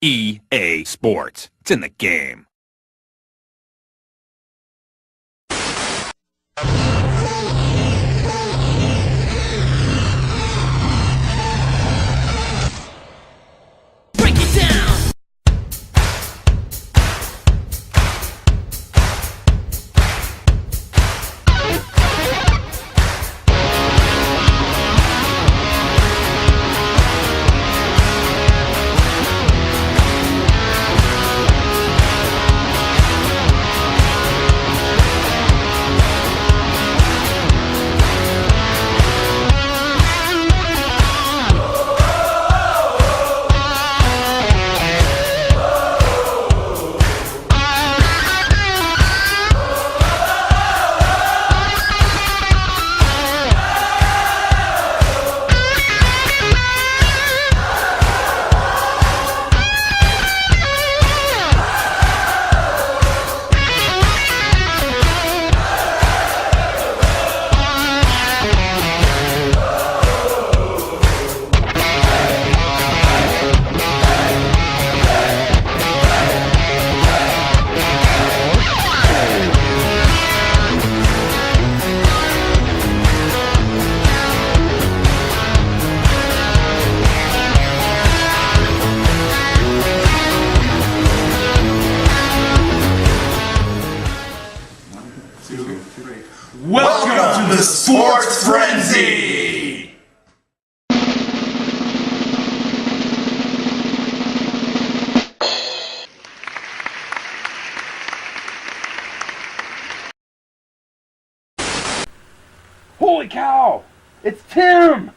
EA Sports. It's in the game. Break it down. Welcome to the Sports Frenzy! Holy cow! It's Tim!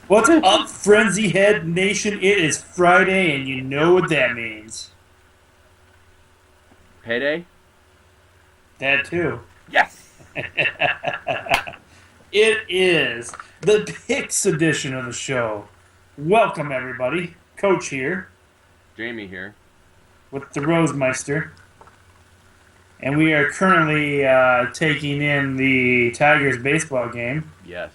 What's up, Frenzy Head Nation? It is Friday, and you know what that means. Payday? That too. Yes! It is the Picks edition of the show. Welcome, everybody. Coach here Jamie here. with the Rosemeister. And we are currently taking in the Tigers baseball game. Yes.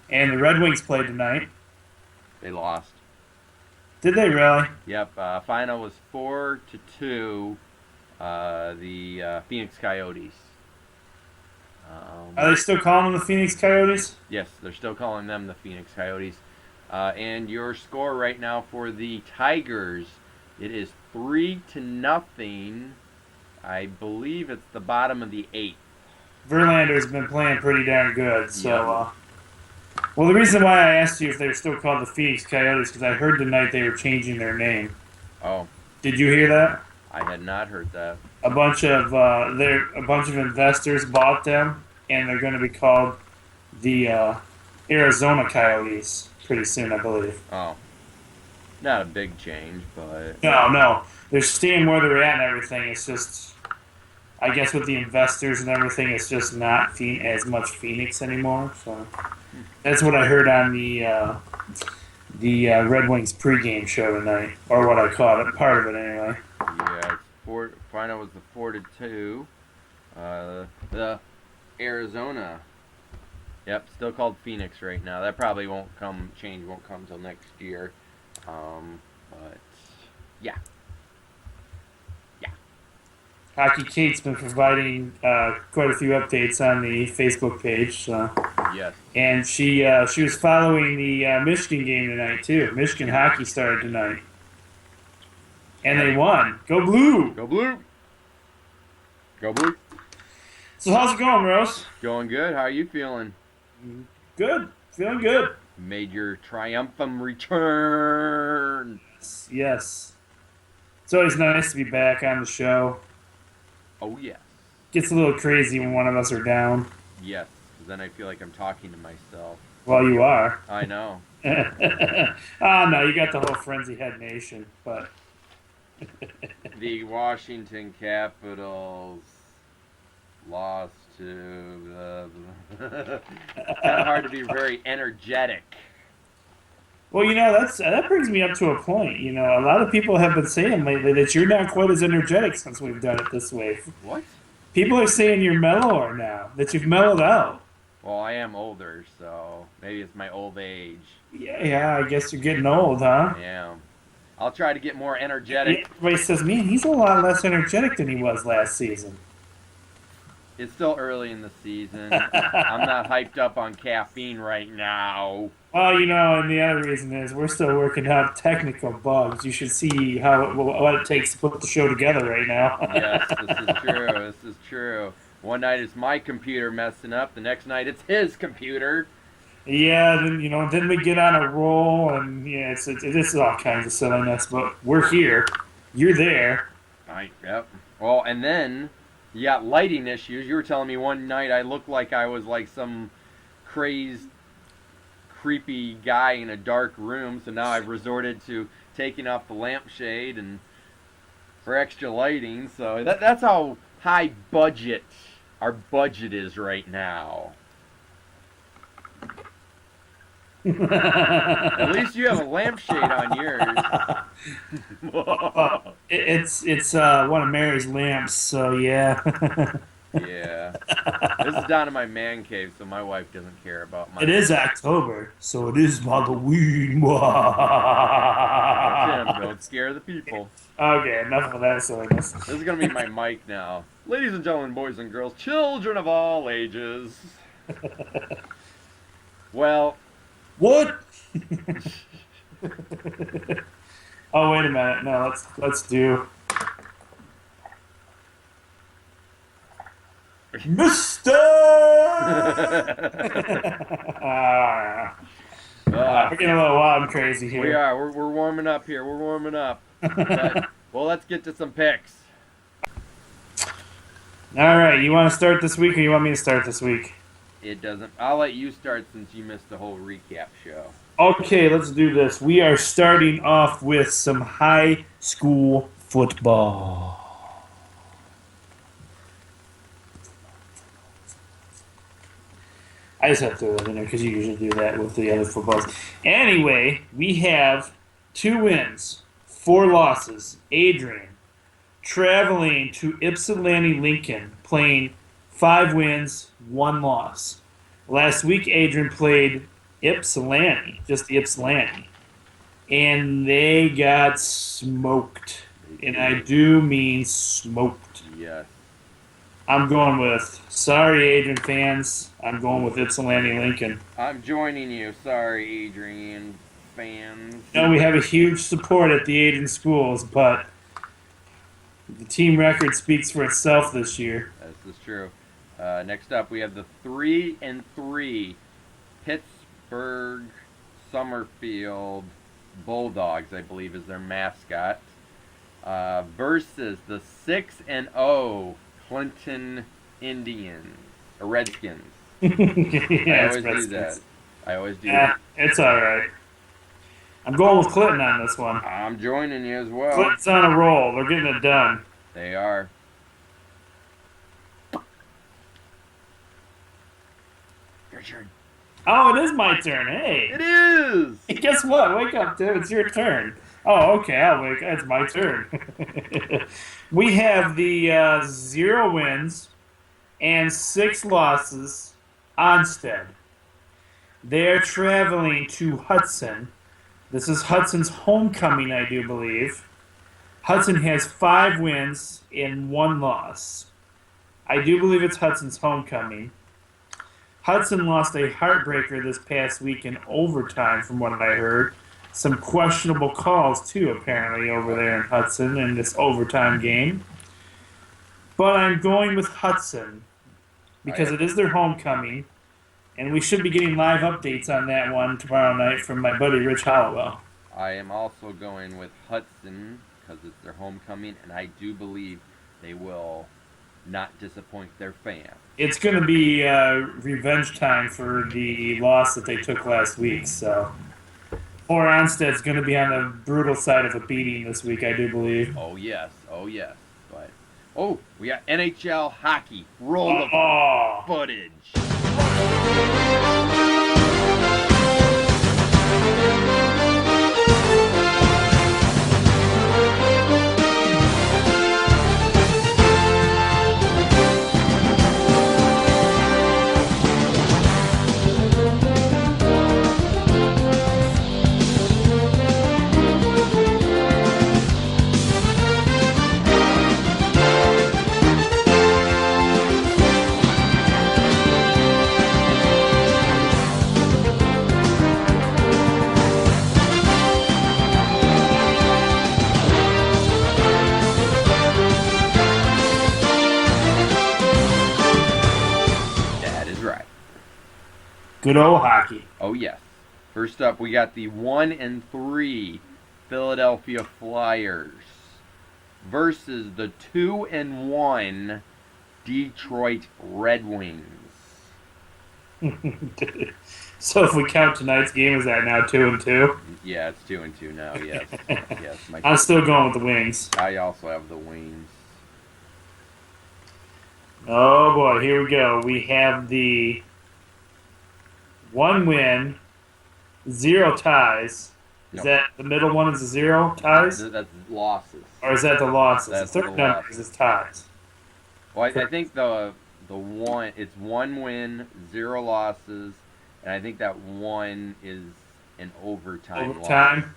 And the Red Wings played tonight. They lost. Did they really? Yep, final was 4-2. The Phoenix Coyotes. Are they still calling them the Phoenix Coyotes? Yes, they're still calling them the Phoenix Coyotes. And your score right now for the Tigers, it is 3-0. I believe it's the bottom of the 8th. Verlander's been playing pretty darn good, so... Yeah. Well, the reason why I asked you if they were still called the Phoenix Coyotes because I heard tonight they were changing their name. Oh, Did you hear that? I had not heard that. A bunch of investors bought them, and they're going to be called the Arizona Coyotes pretty soon, I believe. Oh, not a big change, but... No, they're staying where they're at and everything. It's just, I guess, with the investors and everything, it's just not as much Phoenix anymore. So that's what I heard on the Red Wings pregame show tonight, or what I caught it, part of it anyway. Yeah, final was the 4-2. The Arizona. Yep, still called Phoenix right now. That probably won't come till next year. But yeah. Hockey Kate's been providing quite a few updates on the Facebook page. So. Yes. And she was following the Michigan game tonight too. Michigan hockey started tonight, and they won. Go Blue! Go Blue. Go Blue. So how's it going, Rose? Going good. How are you feeling? Good, feeling good. Made your triumphant return. Yes, it's always nice to be back on the show. Oh yes. Gets a little crazy when one of us are down. Yes. 'Cause then I feel like I'm talking to myself. Well, you are. I know. No, you got the whole Frenzy Head Nation, but The Washington Capitals lost to the... It's kind of hard to be very energetic. well, that brings me up to a point. A lot of people have been saying lately that you're not quite as energetic since we've done it this way. What? People are saying you're mellower now, that you've mellowed out. Well, I am older, so maybe it's my old age. Yeah, I guess you're getting old, huh? Yeah. I'll try to get more energetic. Everybody says, man, he's a lot less energetic than he was last season. It's still early in the season. I'm not hyped up on caffeine right now. Well, and the other reason is we're still working out technical bugs. You should see what it takes to put the show together right now. Yes, this is true. This is true. One night it's my computer messing up. The next night it's his computer. Yeah, then we get on a roll, and yeah, it is all kinds of silliness. But we're here. You're there. Yep. Well, and then you got lighting issues. You were telling me one night I looked like I was like some crazed, creepy guy in a dark room. So now I've resorted to taking off the lampshade and for extra lighting. So that's how high budget our budget is right now. At least you have a lampshade on yours. It's one of Mary's lamps, so yeah. Yeah. This is down in my man cave, so my wife doesn't care about my... It is October, so it is Halloween. Tim, don't scare the people. Okay, enough of that silliness. This is going to be my mic now. Ladies and gentlemen, boys and girls, children of all ages. Well... What? Oh, wait a minute. No, let's do Mister. We're getting a little wild and crazy here. We are. We're warming up here. We're warming up. But, well, let's get to some picks. All right. You want to start this week, or you want me to start this week? It doesn't. I'll let you start since you missed the whole recap show. Okay, let's do this. We are starting off with some high school football. I just have to throw that in there because you usually do that with the other footballs. Anyway, we have 2 wins, 4 losses. Adrian traveling to Ypsilanti Lincoln, playing 5 wins, 1 loss. Last week, Adrian played Ypsilanti, just Ypsilanti, and they got smoked. And I do mean smoked. Yes. I'm going with, sorry, Adrian fans, I'm going with Ypsilanti Lincoln. I'm joining you. Sorry, Adrian fans. We have a huge support at the Adrian schools, but the team record speaks for itself this year. This is true. Next up, we have the 3-3 Pittsburgh Summerfield Bulldogs, I believe is their mascot, versus the 6-0 Clinton Indians, or Redskins. Yeah, I always do that. I always do Yeah, that. it's all right. I'm going with Clinton on this one. I'm joining you as well. Clinton's on a roll. They're getting it done. They are. Your turn. Oh, it is my turn. Hey. It is! Guess what? Wake up, Tim. It's your turn. Oh, okay. I'll wake up. It's my turn. We have the 0 wins and 6 losses Onstead. They're traveling to Hudson. This is Hudson's homecoming, I do believe. Hudson has 5 wins and 1 loss. I do believe it's Hudson's homecoming. Hudson lost a heartbreaker this past week in overtime, from what I heard. Some questionable calls, too, apparently, over there in Hudson in this overtime game. But I'm going with Hudson because it is their homecoming, and we should be getting live updates on that one tomorrow night from my buddy Rich Hollowell. I am also going with Hudson because it's their homecoming, and I do believe they will not disappoint their fans. It's going to be revenge time for the loss that they took last week, so... Poor Onstead's going to be on the brutal side of a beating this week, I do believe. Oh, yes. Oh, yes. But, we got NHL hockey. Roll the footage. Good old hockey. Oh, yes. First up, we got the 1-3 Philadelphia Flyers versus the 2-1 Detroit Red Wings. So if we count tonight's game, is that now 2-2? Yeah, it's 2-2 now. Yes, yes. I'm still going with the Wings. I also have the Wings. Oh boy, here we go. We have the 1 win, 0 ties. Is Nope. that the middle one is a 0 ties? That's losses. Or is that the losses? That's the third the number losses. is ties. Well, I think the one, it's 1 win, 0 losses, and I think that 1 is an overtime loss. Overtime?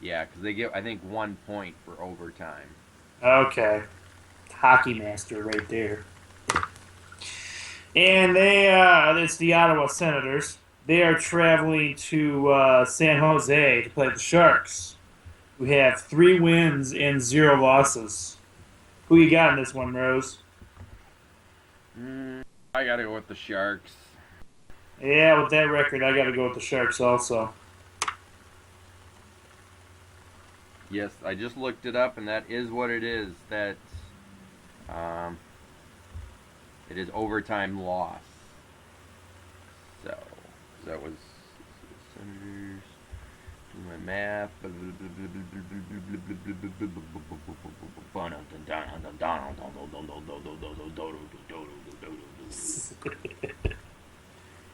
Yeah, because they get, I think, 1 point for overtime. Okay. Hockey master right there. And it's the Ottawa Senators. They are traveling to San Jose to play the Sharks, who have 3 wins and 0 losses. Who you got in this one, Rose? I gotta go with the Sharks. Yeah, with that record, I got to go with the Sharks also. Yes, I just looked it up, and that is what it is. That it is overtime loss. So that was Senators. Do my math.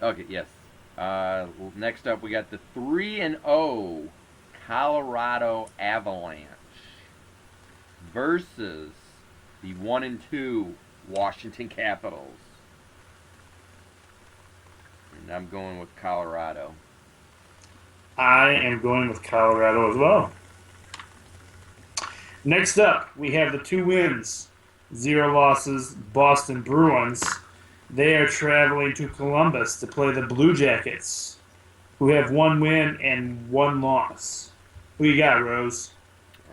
Okay, yes. Next up, we got the 3-0 Colorado Avalanche versus the 1-2 Washington Capitals. And I'm going with Colorado. I am going with Colorado as well. Next up, we have the 2 wins, 0 losses Boston Bruins. They are traveling to Columbus to play the Blue Jackets, who have 1 win and 1 loss. Who you got, Rose?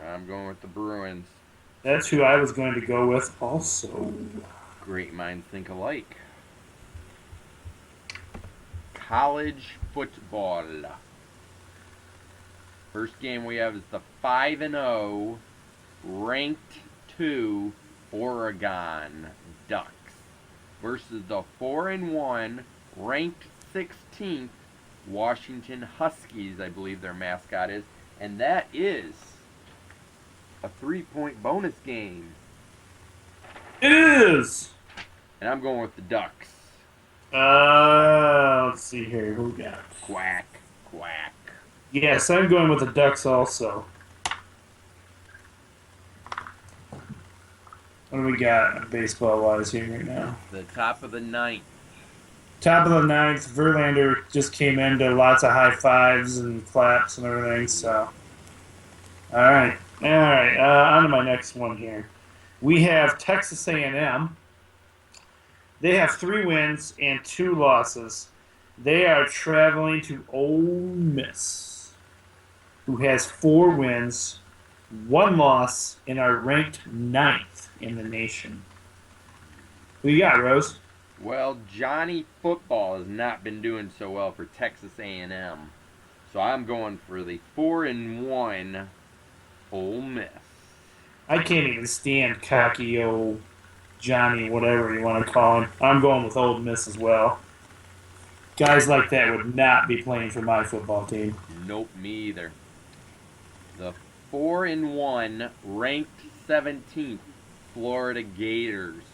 I'm going with the Bruins. That's who I was going to go with also. Great minds think alike. College football. First game we have is the 5-0 ranked 2 Oregon Ducks versus the 4-1 ranked 16th Washington Huskies, I believe their mascot is, and that is a 3-point bonus game. It is! And I'm going with the Ducks. Let's see here. Who we got? Quack, quack. Yes, I'm going with the Ducks also. What do we got baseball-wise here right now? The top of the ninth. Top of the 9th, Verlander just came into lots of high fives and claps and everything, so. All right. On to my next one here. We have Texas A&M. They have 3 wins and 2 losses. They are traveling to Ole Miss, who has 4 wins, 1 loss, and are ranked 9th in the nation. Who you got, Rose? Well, Johnny Football has not been doing so well for Texas A&M. So I'm going for the 4-1 Ole Miss. I can't even stand cocky old Johnny, whatever you want to call him. I'm going with Ole Miss as well. Guys like that would not be playing for my football team. Nope, me either. The 4-1 ranked 17th Florida Gators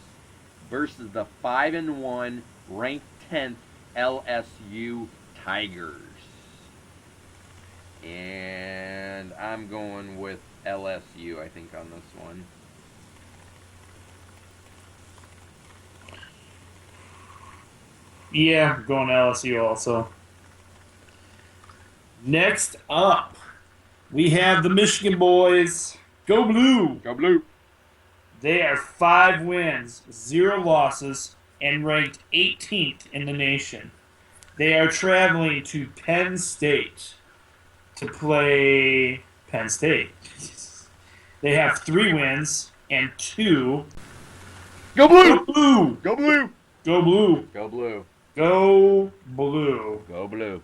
versus the 5-1 ranked 10th LSU Tigers. And I'm going with LSU, I think, on this one. Yeah, I'm going LSU also. Next up, we have the Michigan boys. Go Blue! Go Blue! They are 5 wins, 0 losses, and ranked 18th in the nation. They are traveling to Penn State to play Penn State. They have 3 wins and 2. Go Blue! Go Blue! Go Blue! Go Blue! Go Blue! Go Blue. Go Blue.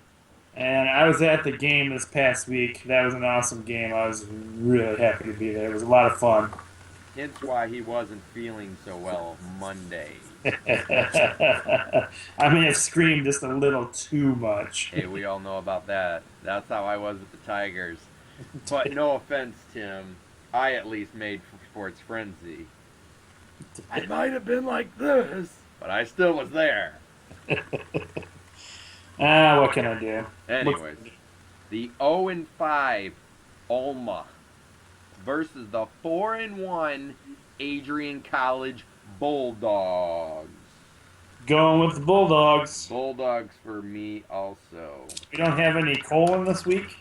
And I was at the game this past week. That was an awesome game. I was really happy to be there. It was a lot of fun. Hence why he wasn't feeling so well Monday. I may have screamed just a little too much. Hey, we all know about that. That's how I was with the Tigers. But no offense, Tim. I at least made for Sports Frenzy. I might have been like this, but I still was there. What can I do? Anyways, the 0-5 Alma versus the 4-1 Adrian College Bulldogs. Going with the Bulldogs. Bulldogs for me also. We don't have any colon this week.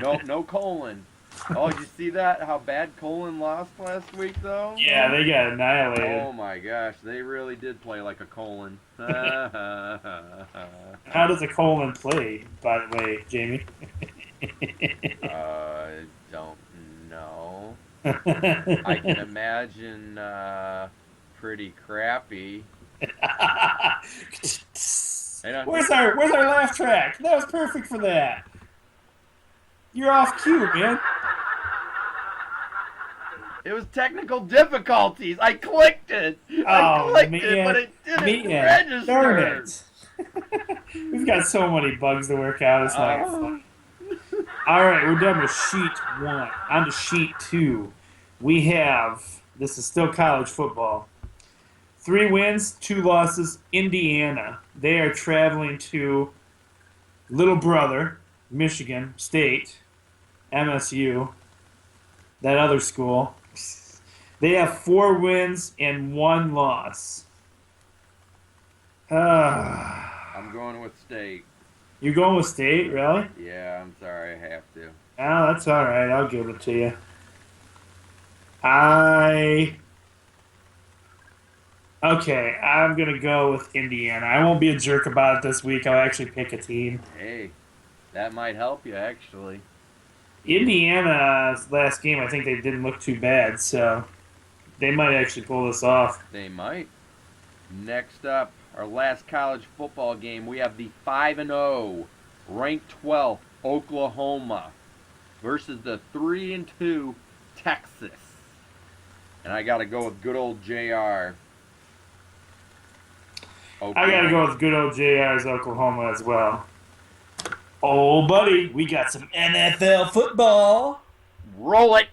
No colon. Oh, did you see that? How bad Colon lost last week, though? Yeah, they got annihilated. Oh my gosh, they really did play like a colon. How does a colon play, by the way, Jamie? Don't know. I can imagine pretty crappy. Where's our laugh track? That was perfect for that. You're off cue, man. It was technical difficulties. I clicked it. I clicked it, but it didn't register. Darn it. We've got so many bugs to work out. It's not fun. All right, we're done with sheet 1. On to sheet 2. We have, this is still college football. 3 wins, 2 losses, Indiana. They are traveling to Little Brother, Michigan State, MSU, that other school. They have 4 wins and 1 loss. I'm going with State. You're going with State, really? Yeah, I'm sorry, I have to. Oh, that's all right. I'll give it to you. Okay, I'm going to go with Indiana. I won't be a jerk about it this week. I'll actually pick a team. Hey, that might help you, actually. Indiana's last game, I think they didn't look too bad, so they might actually pull this off. They might. Next up, our last college football game, we have the 5-0, ranked 12th Oklahoma versus the 3-2 Texas. And I got to go with good old JR. I got to go with good old JR's Oklahoma as well. Oh, buddy, we got some NFL football. Roll it.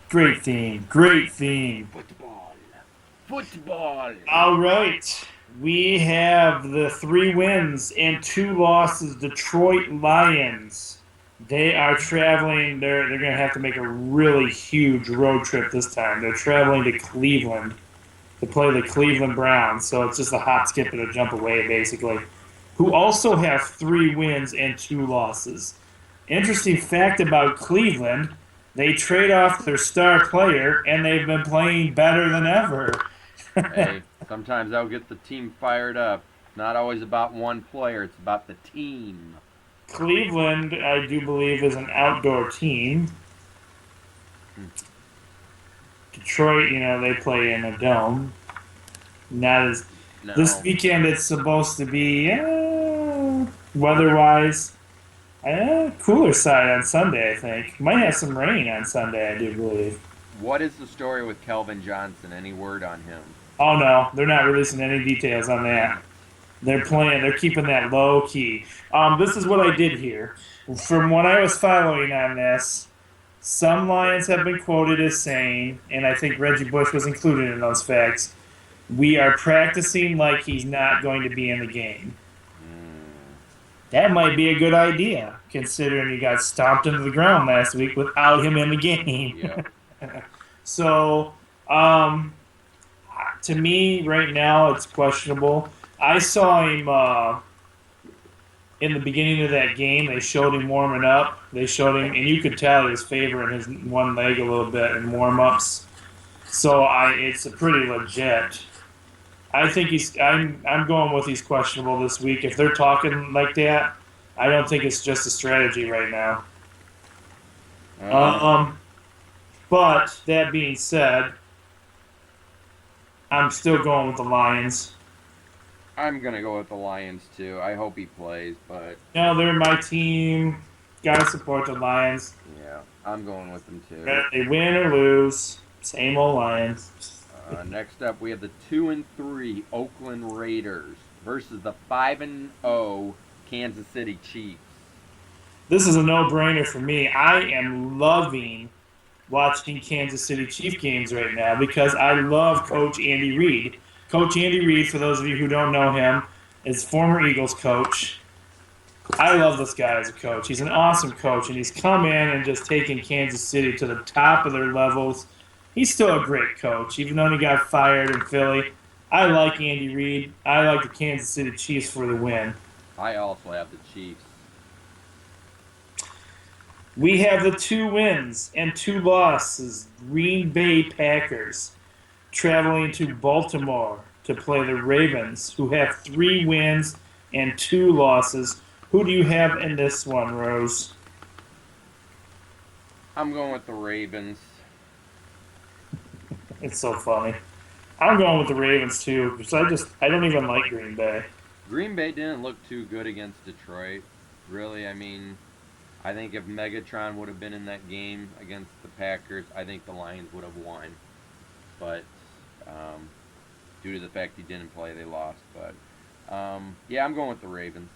Great theme. Great theme. Football. All right. We have the 3 wins and 2 losses Detroit Lions. They are traveling. They're going to have to make a really huge road trip this time. They're traveling to Cleveland to play the Cleveland Browns. So it's just a hop, skip, and a jump away, basically. Who also have 3 wins and 2 losses. Interesting fact about Cleveland, they trade off their star player, and they've been playing better than ever. Hey, sometimes that'll get the team fired up. Not always about one player, it's about the team. Cleveland, I do believe, is an outdoor team. Detroit, they play in a dome. Not as No. This weekend, it's supposed to be weather-wise cooler side on Sunday. I think might have some rain on Sunday. I do believe. What is the story with Kelvin Johnson? Any word on him? Oh no, they're not releasing any details on that. They're keeping that low key. This is what I did here. From what I was following on this, some Lions have been quoted as saying, and I think Reggie Bush was included in those facts, we are practicing like he's not going to be in the game. That might be a good idea, considering he got stomped into the ground last week without him in the game. Yeah. So, to me, right now, it's questionable. I saw him in the beginning of that game. They showed him warming up. They showed him, and you could tell he was favoring his one leg a little bit in warm-ups. So it's pretty legit. I think I'm going with he's questionable this week. If they're talking like that, I don't think it's just a strategy right now. But that being said, I'm still going with the Lions. I'm going to go with the Lions, too. I hope he plays, but... No, they're my team. Gotta support the Lions. Yeah, I'm going with them, too. Whether they win or lose, same old Lions. Next up, we have the 2-3 Oakland Raiders versus the 5-0 Kansas City Chiefs. This is a no-brainer for me. I am loving watching Kansas City Chief games right now because I love Coach Andy Reid. Coach Andy Reid, for those of you who don't know him, is former Eagles coach. I love this guy as a coach. He's an awesome coach, and he's come in and just taken Kansas City to the top of their levels. He's still a great coach, even though he got fired in Philly. I like Andy Reid. I like the Kansas City Chiefs for the win. I also have the Chiefs. We have the 2 wins and 2 losses. Green Bay Packers traveling to Baltimore to play the Ravens, who have 3 wins and 2 losses. Who do you have in this one, Rose? I'm going with the Ravens. It's so funny. I'm going with the Ravens too, because I don't even like Green Bay. Green Bay didn't look too good against Detroit. Really, I mean, I think if Megatron would have been in that game against the Packers, I think the Lions would have won. But due to the fact he didn't play, they lost. But yeah, I'm going with the Ravens.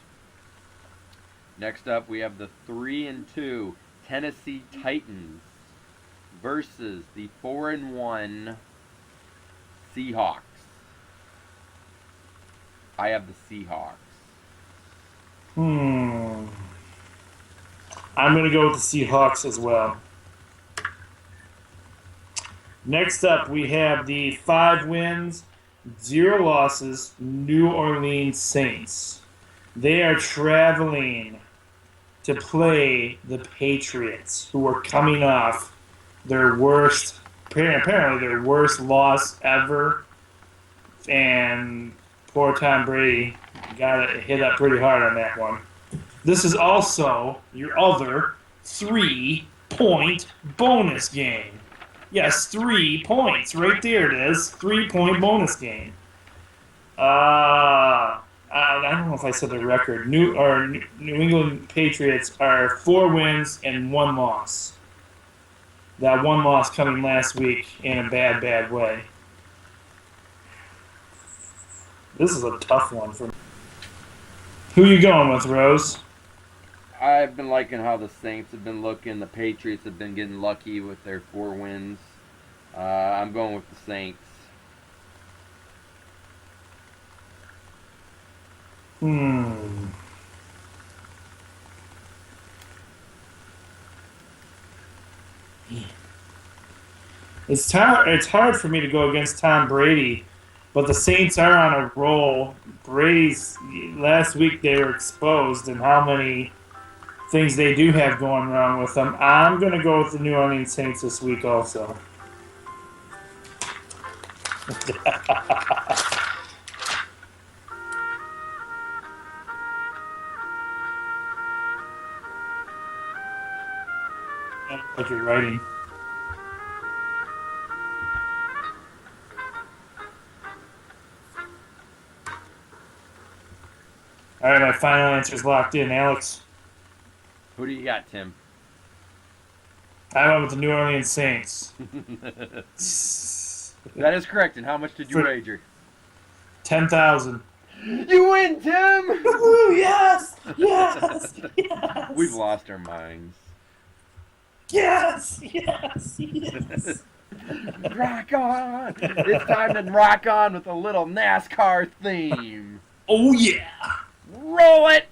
Next up, we have the 3-2 Tennessee Titans versus the 4-1 Seahawks. I have the Seahawks. I'm going to go with the Seahawks as well. Next up, we have the 5 wins, 0 losses, New Orleans Saints. They are traveling to play the Patriots, who are coming off their worst, apparently their worst loss ever. And poor Tom Brady got hit up pretty hard on that one. This is also your other 3-point bonus game. Yes, 3 points. Right there it is. 3-point bonus game. I don't know if I said the record. New England Patriots are 4 wins and 1 loss. That 1 loss coming last week in a bad way. This is a tough one for me. Who you going with, Rose? I've been liking how the Saints have been looking. The Patriots have been getting lucky with their 4 wins. I'm going with the Saints. It's hard for me to go against Tom Brady, but the Saints are on a roll. Brady's last week they were exposed, and how many things they do have going wrong with them. I'm going to go with the New Orleans Saints this week also. Like you're writing. All right, my final answer's locked in, Alex. Who do you got, Tim? I went with the New Orleans Saints. That is correct. And how much did you For- wager? 10,000. You win, Tim! Woo, yes! Yes! Yes! We've lost our minds. Yes! Yes! Yes! Rock on! It's time to rock on with a little NASCAR theme. Oh, yeah! Roll it!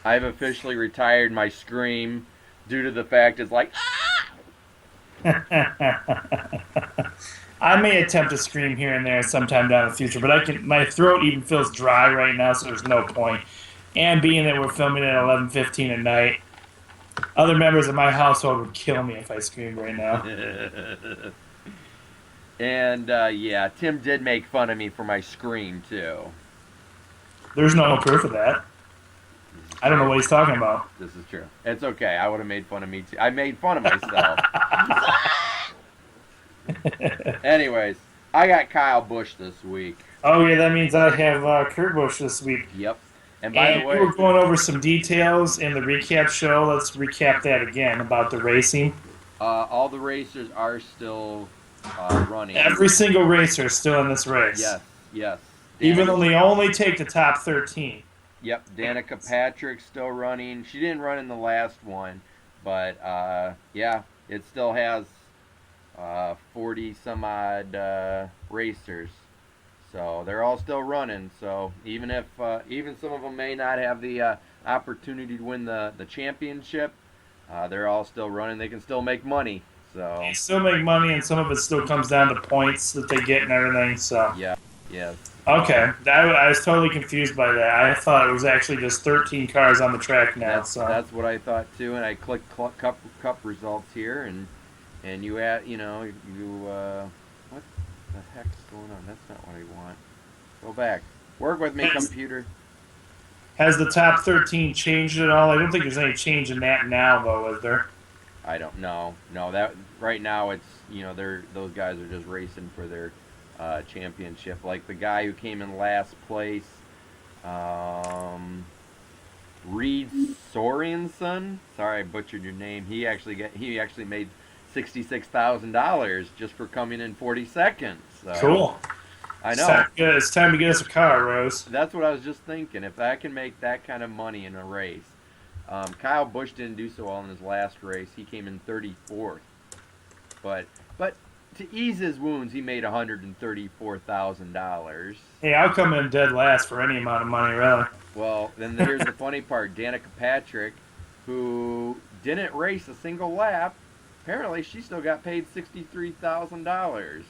I've officially retired my scream due to the fact it's like, I may attempt to scream here and there sometime down in the future, but my throat even feels dry right now, so there's no point. And being that we're filming at 11:15 at night, other members of my household would kill me if I screamed right now. and yeah, Tim did make fun of me for my scream too. There's no proof of that. I don't know what he's talking about. This is true. It's okay. I would have made fun of me too. I made fun of myself. Anyways, I got Kyle Busch this week. Oh yeah, that means I have Kurt Busch this week. Yep. And by And the we way, were going over some details in the recap show. Let's recap that again about the racing. all the racers are still running. Every single racer is still in this race. Yes, yes. Even though they only take the top 13. Yep, Danica Patrick's still running. She didn't run in the last one, but yeah, it still has 40 some odd racers. So they're all still running. So even if even some of them may not have the opportunity to win the championship, they're all still running. They can still make money. So They still make money, and some of it still comes down to points that they get and everything. So yeah, yeah. okay, I was totally confused by that. I thought it was actually just 13 cars on the track now. That's what I thought too. And I clicked cup results here, and you what the heck's going on? That's not what I want. Go back. Work with me, computer. Has the top 13 changed at all? I don't think there's any change in that now, though, is there? I don't know. No, that right now it's those guys are just racing for their championship. Like the guy who came in last place, Reed Sorensen. Sorry, I butchered your name. He actually made $66,000 just for coming in 42nd. So, Cool. I know. It's time to get us a car, Rose. That's what I was just thinking. If I can make that kind of money in a race. Kyle Busch didn't do so well in his last race. He came in 34th. But to ease his wounds, he made $134,000. Hey, I'll come in dead last for any amount of money, really. Well, then here's the funny part. Danica Patrick, who didn't race a single lap, apparently she still got paid $63,000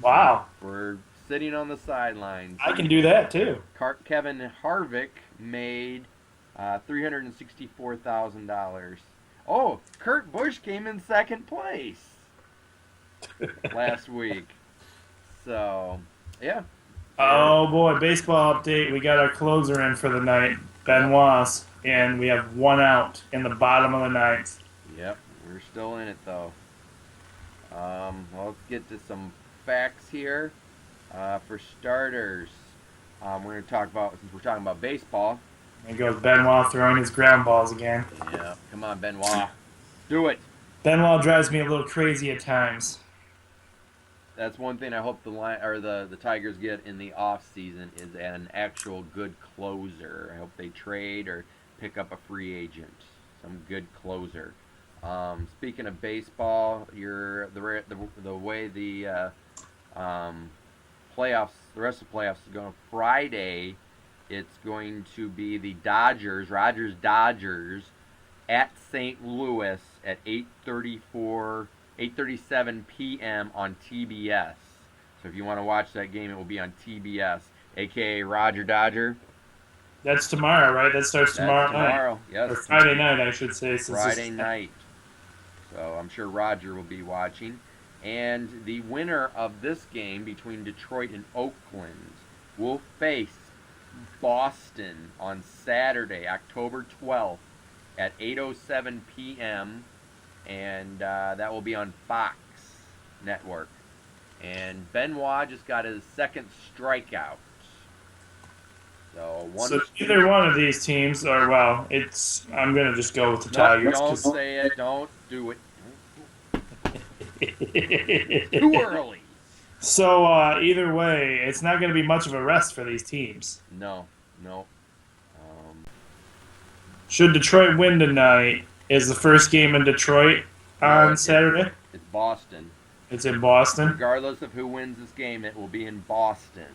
Wow. for sitting on the sidelines. I can do that, too. Kevin Harvick made $364,000. Oh, Kurt Busch came in second place last week. So, yeah. Oh, boy, baseball update. We got our closer in for the night, Benoit, and we have one out in the bottom of the ninth. Yep, we're still in it, though. Well, let's get to some facts here. For starters, we're going to talk about, since we're talking about baseball. There goes Benoit throwing his ground balls again. Yeah, come on, Benoit. Do it. Benoit drives me a little crazy at times. That's one thing I hope the Tigers get in the off season is an actual good closer. I hope they trade or pick up a free agent, some good closer. Speaking of baseball, the way the playoffs, the rest of the playoffs is going Friday. It's going to be the Rogers Dodgers, at St. Louis at 8:37 p.m. on TBS. So if you want to watch that game, it will be on TBS, aka Roger Dodger. That's tomorrow, right? That starts tomorrow night. Tomorrow, yes. Or Friday night, I should say. Since Friday night. So I'm sure Roger will be watching. And the winner of this game between Detroit and Oakland will face Boston on Saturday, October 12th at 8:07 p.m. And that will be on Fox Network. And Benoit just got his second strikeout. So either one of these teams, or well, I'm gonna just go with the Tigers. Don't say it. Don't do it. Too early. So either way, it's not gonna be much of a rest for these teams. No. Should Detroit win tonight, is the first game in Detroit on Saturday? It's Boston. It's in Boston. Regardless of who wins this game, it will be in Boston.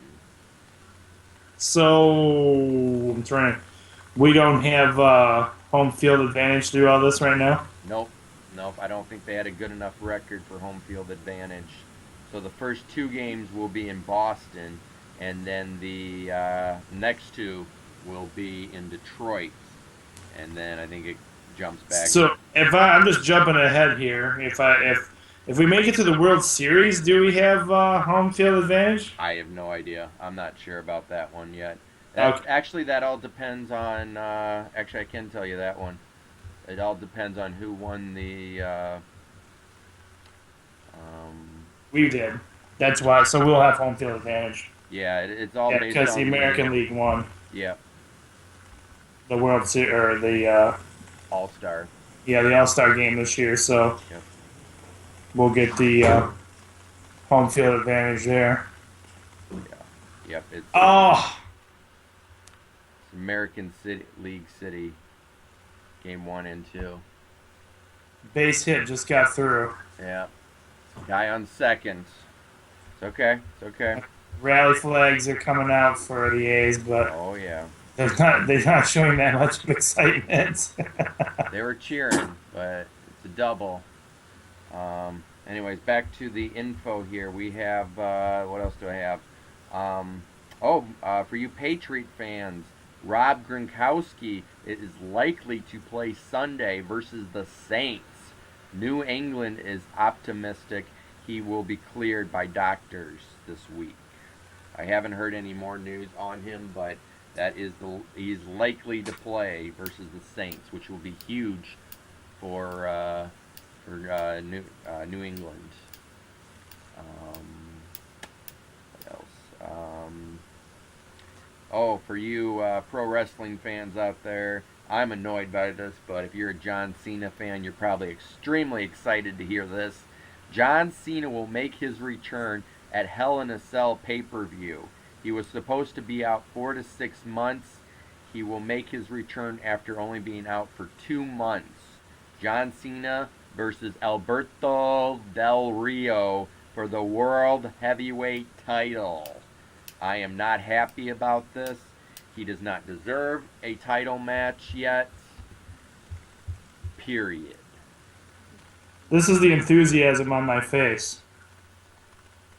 So we don't have home field advantage through all this right now? Nope. I don't think they had a good enough record for home field advantage. So the first two games will be in Boston, and then the next two will be in Detroit. And then I think it jumps back. So I'm just jumping ahead here. If we make it to the World Series, do we have home field advantage? I have no idea. I'm not sure about that one yet. Okay. Actually, that all depends on. Actually, I can tell you that one. It all depends on who won the. We did. That's why. So we'll have home field advantage. Yeah, it's all based on because the American League won. Yeah. The World Series or the. All-Star. Yeah, the All-Star game this year. So. Yep. We'll get the home field advantage there. Yeah. Yep. It's American League City. Game 1 and 2. Base hit just got through. Yeah. Guy on second. It's okay. Rally flags are coming out for the A's, but oh yeah, they're not showing that much of excitement. They were cheering, but it's a double. Anyways, back to the info here. We have what else do I have? For you Patriot fans, Rob Gronkowski is likely to play Sunday versus the Saints. New England is optimistic he will be cleared by doctors this week. I haven't heard any more news on him, but he's likely to play versus the Saints, which will be huge for New England. What else? For you pro wrestling fans out there, I'm annoyed by this, but if you're a John Cena fan, you're probably extremely excited to hear this. John Cena will make his return at Hell in a Cell pay-per-view. He was supposed to be out 4 to 6 months. He will make his return after only being out for 2 months. John Cena versus Alberto Del Rio for the World Heavyweight title. I am not happy about this. He does not deserve a title match yet. Period. This is the enthusiasm on my face.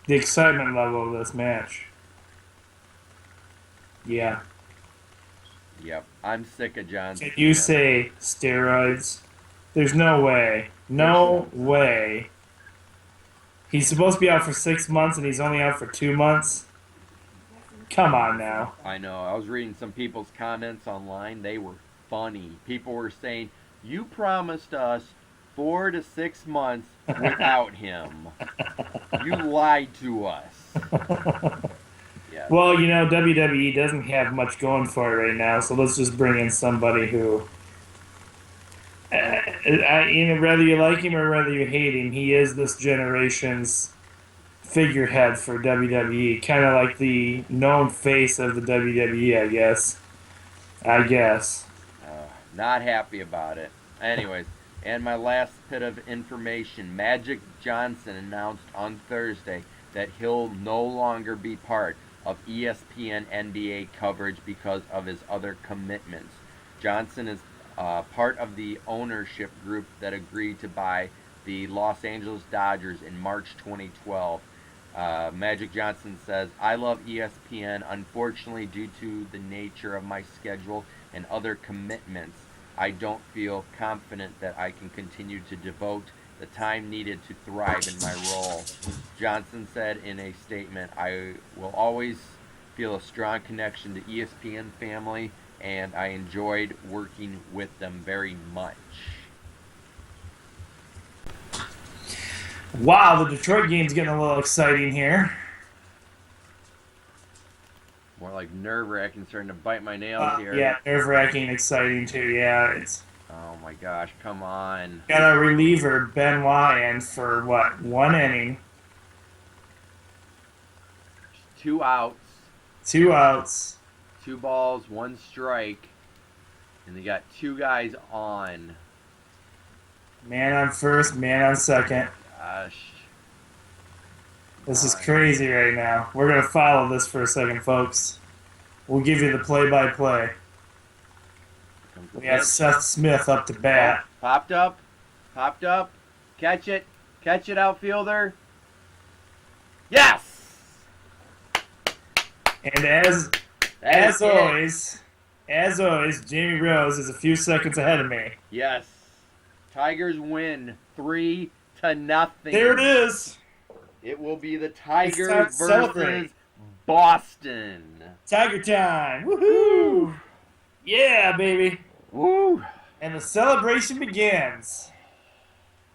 The excitement level of this match. Yeah. Yep. I'm sick of John Cena. Can you say steroids? There's no way. No way. He's supposed to be out for 6 months and he's only out for 2 months? Come on now. I know. I was reading some people's comments online. They were funny. People were saying, you promised us 4 to 6 months without him. You lied to us. Yeah. Well, WWE doesn't have much going for it right now, so let's just bring in somebody who... whether you like him or whether you hate him, he is this generation's figurehead for WWE. Kind of like the known face of the WWE, I guess. Not happy about it. Anyways, and my last bit of information. Magic Johnson announced on Thursday that he'll no longer be part of ESPN NBA coverage because of his other commitments. Johnson is part of the ownership group that agreed to buy the Los Angeles Dodgers in March 2012. Magic Johnson says, I love ESPN. Unfortunately, due to the nature of my schedule and other commitments, I don't feel confident that I can continue to devote the time needed to thrive in my role. Johnson said in a statement, I will always feel a strong connection to ESPN family, and I enjoyed working with them very much. Wow, the Detroit game's getting a little exciting here. More like nerve-wracking, starting to bite my nails here. Yeah, nerve-wracking, exciting too. Yeah, it's Oh my gosh, come on. got a reliever, Ben Lyon, for what, 1 inning, 2 outs, 2 outs. 2 balls, 1 strike, and they got 2 guys on. Man on first, man on second. Gosh. This is crazy right now. We're going to follow this for a second, folks. We'll give you the play-by-play. We have Seth Smith up to bat. Popped up. Catch it, outfielder. Yes! And as always, Jamie Rose is a few seconds ahead of me. Yes. Tigers win 3-0. There it is. It will be the It's time to Tigers celebrate. versus Boston. Tiger time. Woohoo! Yeah, baby. Woo! And the celebration begins.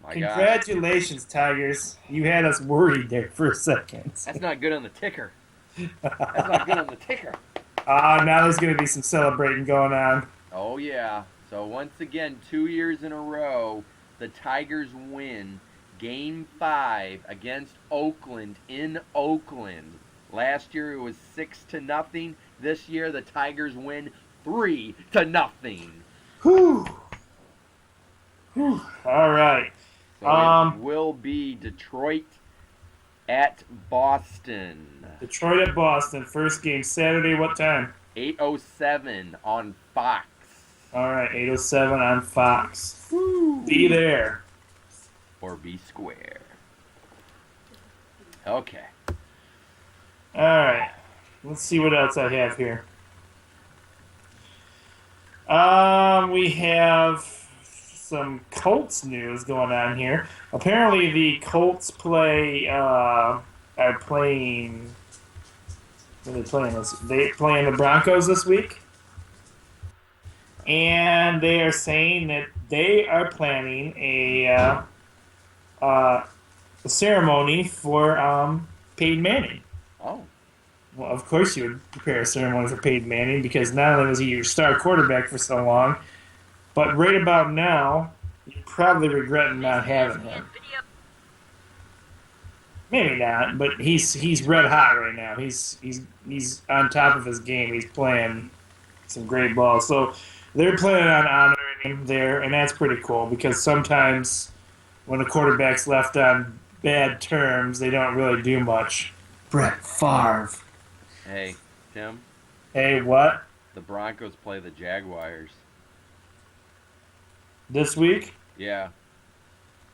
My Congratulations, Tigers. You had us worried there for a second. That's not good on the ticker. That's not good on the ticker. Now there's going to be some celebrating going on. Oh, yeah. So, once again, 2 years in a row, the Tigers win Game 5 against Oakland in Oakland. Last year it was 6-0. This year the Tigers win 3-0. Whew. All right. So it will be Detroit at Boston. Detroit at Boston. First game Saturday. What time? 8:07 on Fox. All right, 8:07 on Fox. Be there. Or be square. Okay. All right. Let's see what else I have here. We have some Colts news going on here. Apparently, the Colts are playing. What are they playing this? They playing the Broncos this week, and they are saying that they are planning a ceremony for Peyton Manning. Oh. Well, of course you would prepare a ceremony for Peyton Manning because not only was he your star quarterback for so long, but right about now, you're probably regretting not having him. Maybe not, but he's red hot right now. He's on top of his game. He's playing some great ball. So they're planning on honoring him there, and that's pretty cool because sometimes when a quarterback's left on bad terms, they don't really do much. Brett Favre. Hey, Tim. Hey, what? The Broncos play the Jaguars. This week? Yeah.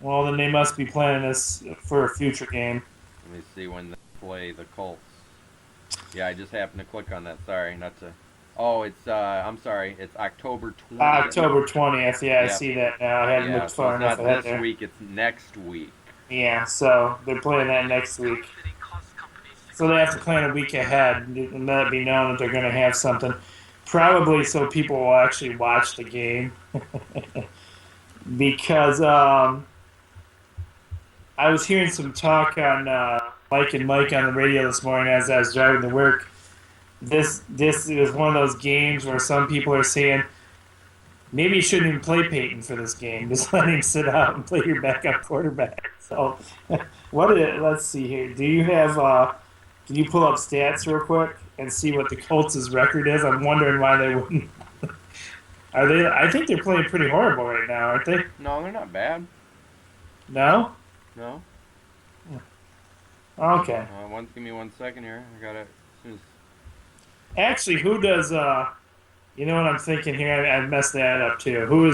Well, then they must be planning this for a future game. Let me see when they play the Colts. Yeah, I just happened to click on that. Sorry, not to. Oh, it's I'm sorry. It's October 20th. October 20th. Yeah, I Yep. see that now. I hadn't looked so far it's enough not ahead this there. week. It's next week. Yeah, so they're playing that next week. So they have to plan a week ahead and let it be known that they're going to have something. Probably so people will actually watch the game. Because I was hearing some talk on Mike and Mike on the radio this morning as I was driving to work. This is one of those games where some people are saying, maybe you shouldn't even play Peyton for this game. Just let him sit out and play your backup quarterback. So, let's see here. Do you have... Can you pull up stats real quick and see what the Colts' record is? I'm wondering why they wouldn't. Are they? I think they're playing pretty horrible right now, aren't they? No, they're not bad. No? No. Okay. Give me 1 second here. I got it. Actually, who does? You know what I'm thinking here? I messed that up too. Who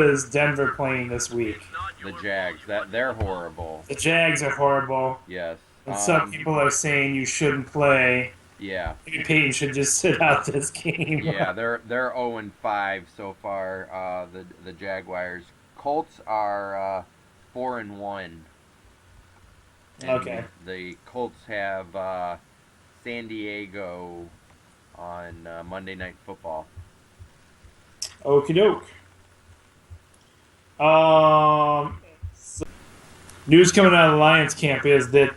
is Denver playing this week? The Jags. They're horrible. The Jags are horrible. Yes. And some people are saying you shouldn't play. Yeah. Maybe Peyton should just sit out this game. Yeah, they're 0-5 so far. The Jaguars. Colts are 4-1. Okay. The Colts have San Diego on Monday Night Football. Okie doke. News coming out of the Lions camp is that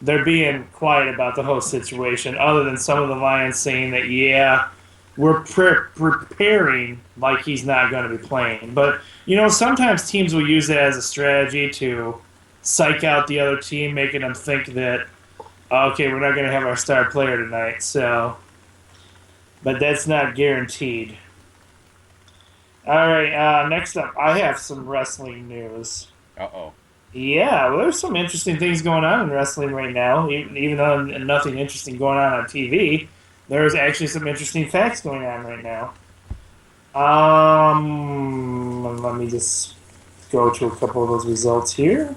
they're being quiet about the whole situation, other than some of the Lions saying that, yeah, we're preparing like he's not going to be playing. But, sometimes teams will use that as a strategy to psych out the other team, making them think that, okay, we're not going to have our star player tonight. So, but that's not guaranteed. All right, next up, I have some wrestling news. Uh-oh. Yeah, well, there's some interesting things going on in wrestling right now. Even though nothing interesting going on TV, there's actually some interesting facts going on right now. Let me just go to a couple of those results here.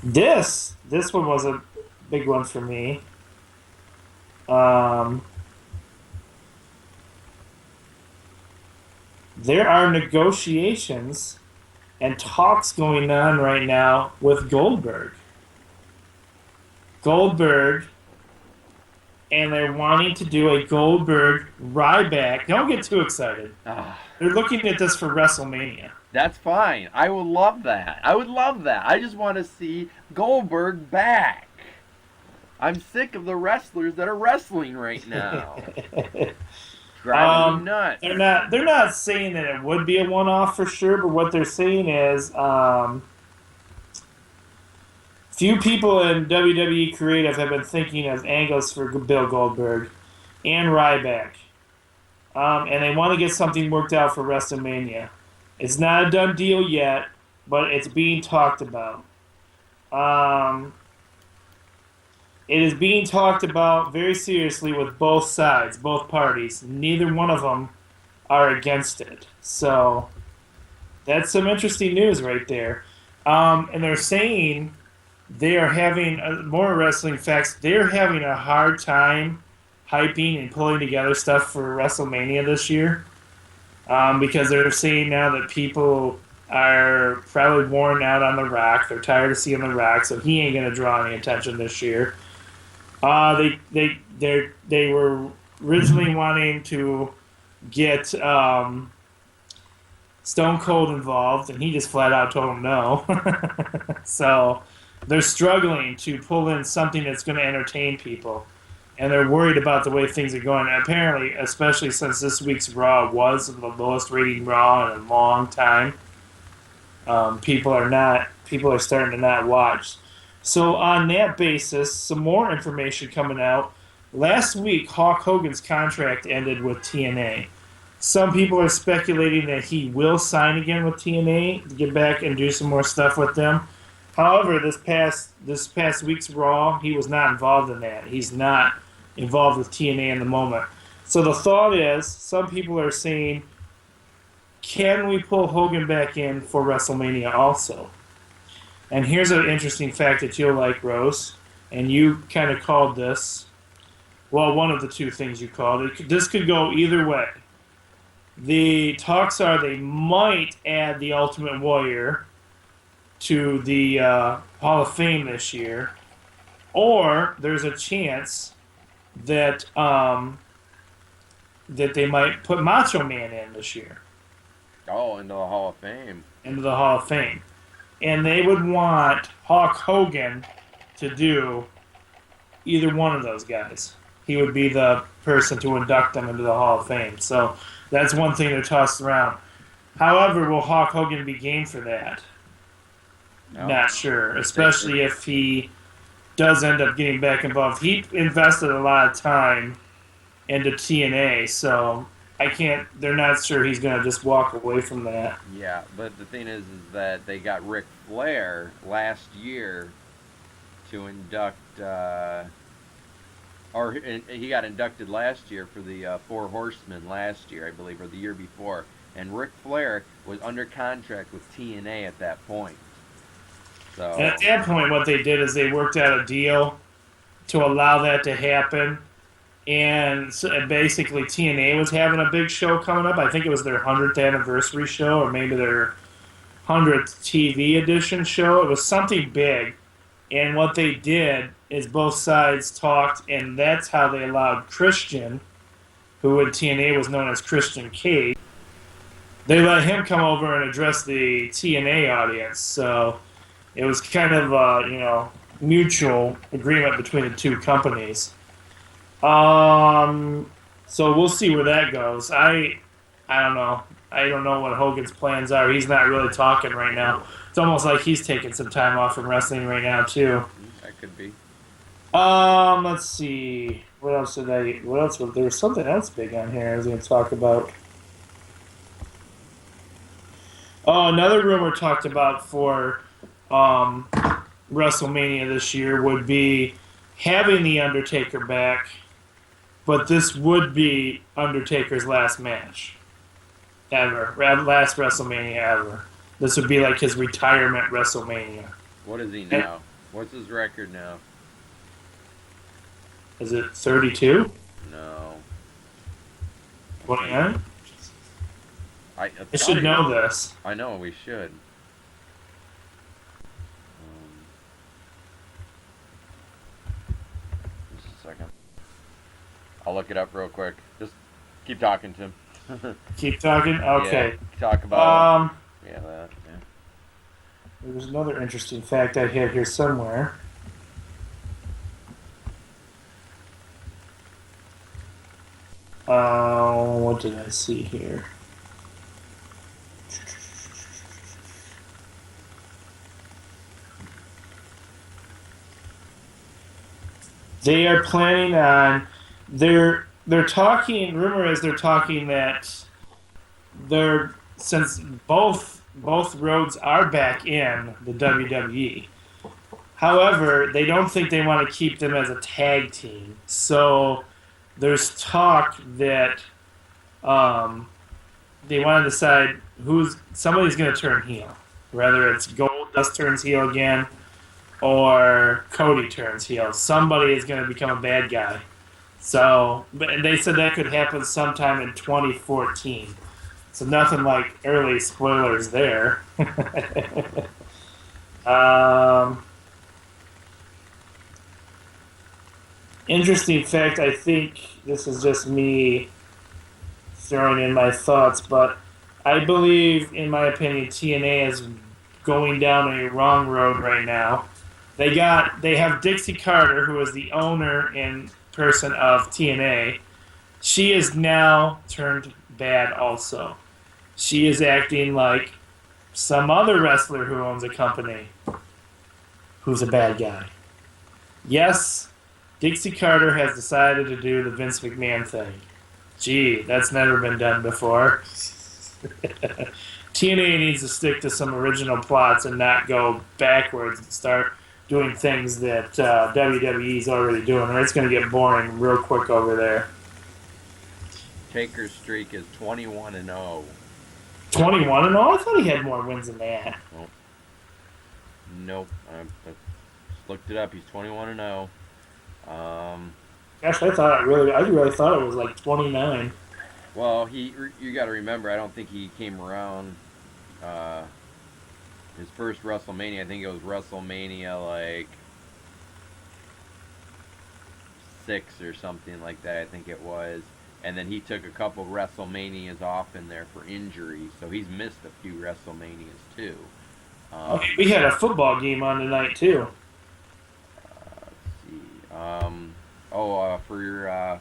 This one was a big one for me. There are negotiations and talks going on right now with Goldberg. And they're wanting to do a Goldberg Ryback. Don't get too excited. They're looking at this for WrestleMania. That's fine. I would love that. I just want to see Goldberg back. I'm sick of the wrestlers that are wrestling right now. Driving me nuts. They're not saying that it would be a one-off for sure, but what they're saying is few people in WWE Creative have been thinking of angles for Bill Goldberg and Ryback. And they want to get something worked out for WrestleMania. It's not a done deal yet, but it's being talked about. It is being talked about very seriously with both sides, both parties. Neither one of them are against it. So that's some interesting news right there. And they're saying they are having, more wrestling facts, they're having a hard time hyping and pulling together stuff for WrestleMania this year. Because they're saying now that people are probably worn out on The Rock. They're tired of seeing The Rock, so he ain't going to draw any attention this year. They were originally wanting to get Stone Cold involved, and he just flat out told them no. So they're struggling to pull in something that's going to entertain people, and they're worried about the way things are going. And apparently, especially since this week's Raw was the lowest rating Raw in a long time, people are starting to not watch. So on that basis, some more information coming out. Last week, Hulk Hogan's contract ended with TNA. Some people are speculating that he will sign again with TNA to get back and do some more stuff with them. However, this past week's Raw, he was not involved in that. He's not involved with TNA in the moment. So the thought is, some people are saying, can we pull Hogan back in for WrestleMania also? And here's an interesting fact that you'll like, Rose, and you kind of called this. Well, one of the two things you called it. This could go either way. The talks are they might add the Ultimate Warrior to the Hall of Fame this year, or there's a chance that that they might put Macho Man in this year. Oh, into the Hall of Fame. Into the Hall of Fame. And they would want Hulk Hogan to do either one of those guys. He would be the person to induct them into the Hall of Fame. So that's one thing they're tossed around. However, will Hulk Hogan be game for that? No. Not sure, especially if he does end up getting back involved. He invested a lot of time into TNA, so they're not sure he's going to just walk away from that. Yeah, but the thing is that they got Ric Flair last year to induct, he got inducted last year for the Four Horsemen last year, I believe, or the year before. And Ric Flair was under contract with TNA at that point. So And at that point, what they did is they worked out a deal to allow that to happen. And so basically, TNA was having a big show coming up. I think it was their 100th anniversary show, or maybe their 100th TV edition show. It was something big. And what they did is both sides talked, and that's how they allowed Christian, who in TNA was known as Christian Cage. They let him come over and address the TNA audience. So it was kind of a, mutual agreement between the two companies. So we'll see where that goes. I don't know. I don't know what Hogan's plans are. He's not really talking right now. It's almost like he's taking some time off from wrestling right now too. that could be. Let's see. What else did I? What else? There was something else big on here I was going to talk about. Oh, another rumor talked about for WrestleMania this year would be having the Undertaker back, but this would be Undertaker's last match ever, last WrestleMania ever. This would be like his retirement WrestleMania. What is he now? What's his record now? Is it 32? No. 29? I should know this. I know we should. Just a second. I'll look it up real quick. Just keep talking, Tim. Keep talking? Okay. Yeah, talk about that. Yeah. There's another interesting fact I had here somewhere. What did I see here? They are planning on they're talking. Rumor is they're talking that since both roads are back in the WWE. However, they don't think they want to keep them as a tag team. So there's talk that they want to decide somebody's going to turn heel. Whether it's Goldust turns heel again or Cody turns heel. Somebody is going to become a bad guy. So, but they said that could happen sometime in 2014. So nothing like early spoilers there. Interesting fact, I think this is just me throwing in my thoughts, but I believe, in my opinion, TNA is going down a wrong road right now. They have Dixie Carter, who is the owner and person of TNA. She is now turned bad also. She is acting like some other wrestler who owns a company who's a bad guy. Yes, Dixie Carter has decided to do the Vince McMahon thing. Gee, that's never been done before. TNA needs to stick to some original plots and not go backwards and start doing things that WWE is already doing, or it's going to get boring real quick over there. Taker's streak is 21-0. 21-0? I thought he had more wins than that. Nope. I just looked it up. He's 21-0. Gosh, I really thought it was like 29. Well, you got to remember, I don't think he came around. His first WrestleMania, I think it was WrestleMania like 6 or something like that. I think it was. And then he took a couple WrestleManias off in there for injury, so he's missed a few WrestleManias too. Okay, we had a football game on tonight too. Let's see. For your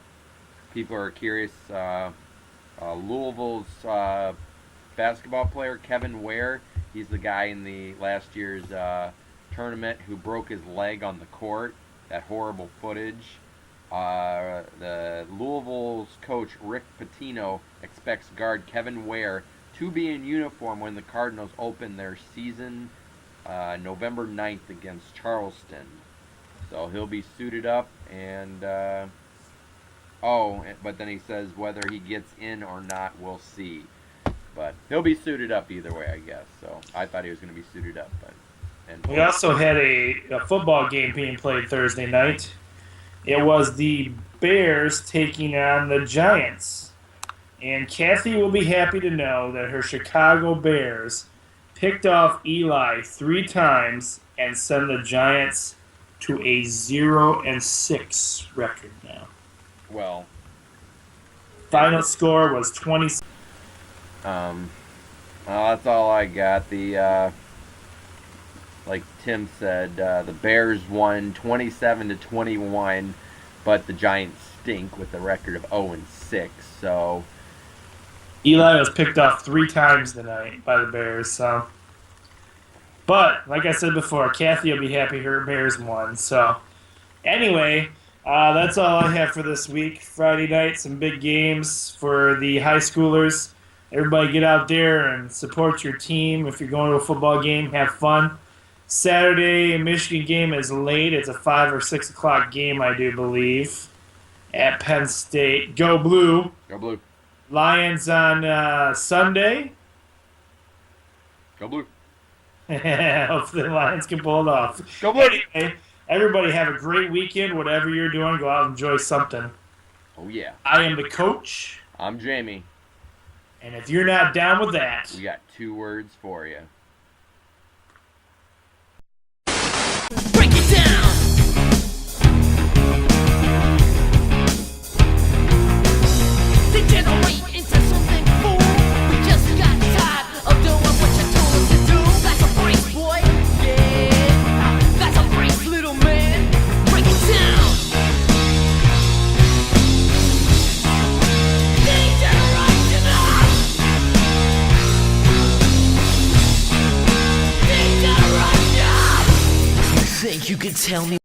people who are curious, Louisville's basketball player Kevin Ware, he's the guy in the last year's tournament who broke his leg on the court. That horrible footage. The Louisville's coach Rick Pitino expects guard Kevin Ware to be in uniform when the Cardinals open their season November 9th against Charleston. So he'll be suited up and but then he says whether he gets in or not, we'll see. But he'll be suited up either way, I guess. So I thought he was going to be suited up, but And We also had a football game being played Thursday night. It was the Bears taking on the Giants. And Kathy will be happy to know that her Chicago Bears picked off Eli 3 times and sent the Giants to a 0-6 record now. well, Final score was 20. well, that's all I got. The like Tim said, the Bears won 27-21, but the Giants stink with a record of 0-6. So Eli was picked off 3 times tonight by the Bears. So, but like I said before, Kathy will be happy her Bears won. So, anyway, that's all I have for this week. Friday night, some big games for the high schoolers. Everybody get out there and support your team. If you're going to a football game, have fun. Saturday, Michigan game is late. It's a 5 or 6 o'clock game, I do believe, at Penn State. Go Blue. go Blue, Lions on Sunday. go Blue, Hopefully the Lions can pull it off. go Blue. Anyway, everybody have a great weekend. Whatever you're doing, go out and enjoy something. Oh yeah, I am the coach, I'm Jamie. and if you're not down with that, We got 2 words for you. Break it down. Degenerate into something fool. We just got tired of doing what you told us to do. That's a break, boy. Yeah, that's a break, little man. Break it down. Degeneration. Degeneration. You think you can tell me